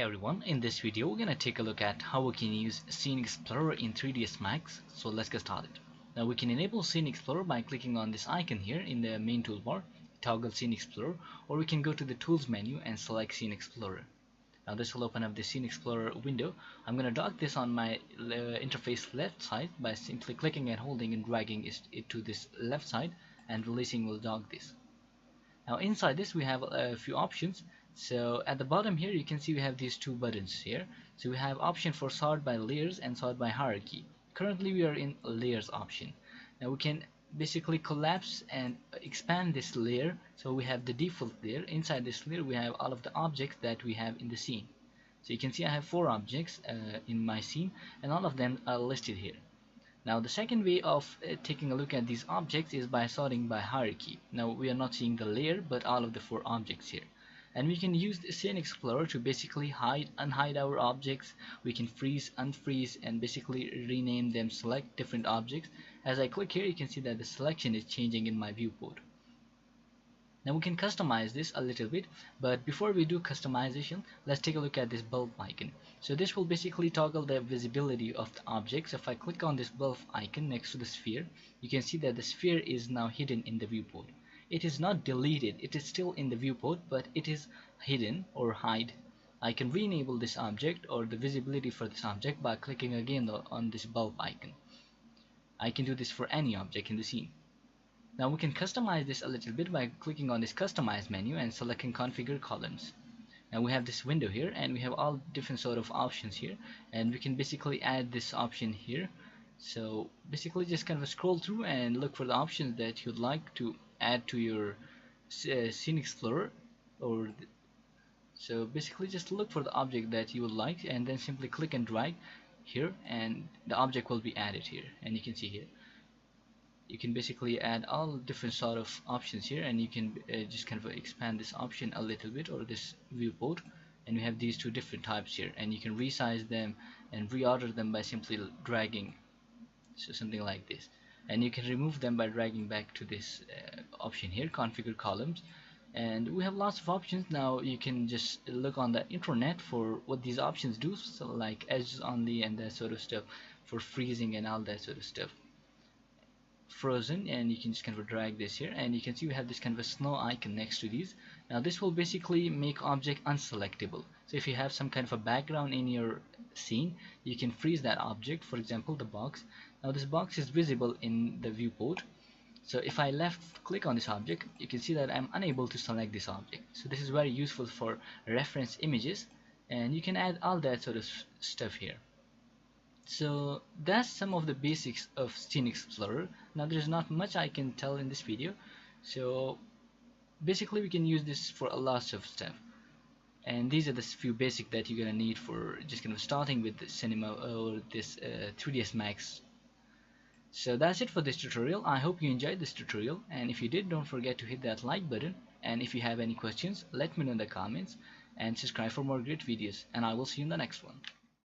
everyone, in this video we're gonna take a look at how we can use Scene Explorer in 3ds Max. So let's get started. Now we can enable Scene Explorer by clicking on this icon here in the main toolbar, toggle Scene Explorer, or we can go to the Tools menu and select Scene Explorer. Now this will open up the Scene Explorer window. I'm gonna dock this on my interface left side by simply clicking and holding and dragging it to this left side, and releasing will dock this. Now inside this we have a few options. So at the bottom here you can see we have these two buttons here. So we have option for sort by layers and sort by hierarchy. Currently we are in layers option. Now we can basically collapse and expand this layer. So we have the default layer. Inside this layer we have all of the objects that we have in the scene. So you can see I have 4 objects in my scene, and all of them are listed here. Now the second way of taking a look at these objects is by sorting by hierarchy. Now we are not seeing the layer but all of the 4 objects here. And we can use the Scene Explorer to basically hide, unhide our objects. We can freeze, unfreeze, and basically rename them, select different objects. As I click here you can see that the selection is changing in my viewport. Now we can customize this a little bit, but before we do customization, let's take a look at this bulb icon. So this will basically toggle the visibility of the object. So if I click on this bulb icon next to the sphere, you can see that the sphere is now hidden in the viewport. It is not deleted, it is still in the viewport, but it is hidden or hide. I can re-enable this object or the visibility for this object by clicking again on this bulb icon. I can do this for any object in the scene. Now we can customize this a little bit by clicking on this customize menu and selecting configure columns. Now we have this window here and we have all different sort of options here, and we can basically add this option here. So basically just kind of scroll through and look for the options that you'd like to add to your Scene Explorer, so basically just look for the object that you would like and then simply click and drag here and the object will be added here. And you can see here you can basically add all different sort of options here, and you can just kind of expand this option a little bit or this viewport, and we have these 2 different types here, and you can resize them and reorder them by simply dragging, so something like this. And you can remove them by dragging back to this option here, configure columns. And we have lots of options. Now you can just look on the internet for what these options do, so like edges only and that sort of stuff, for freezing and all that sort of stuff. Frozen, and you can just kind of drag this here, and you can see we have this kind of a snow icon next to these. Now this will basically make object unselectable. So if you have some kind of a background in your scene, you can freeze that object, for example the box. Now this box is visible in the viewport, so if I left click on this object, you can see that I'm unable to select this object. So this is very useful for reference images, and you can add all that sort of stuff here. So that's some of the basics of Scene Explorer. Now there's not much I can tell in this video, so basically we can use this for a lot of stuff, and these are the few basic that you're gonna need for just kind of starting with the cinema or this 3ds Max. So that's it for this tutorial. I hope you enjoyed this tutorial, and if you did, don't forget to hit that like button, and if you have any questions, let me know in the comments, and subscribe for more great videos, and I will see you in the next one.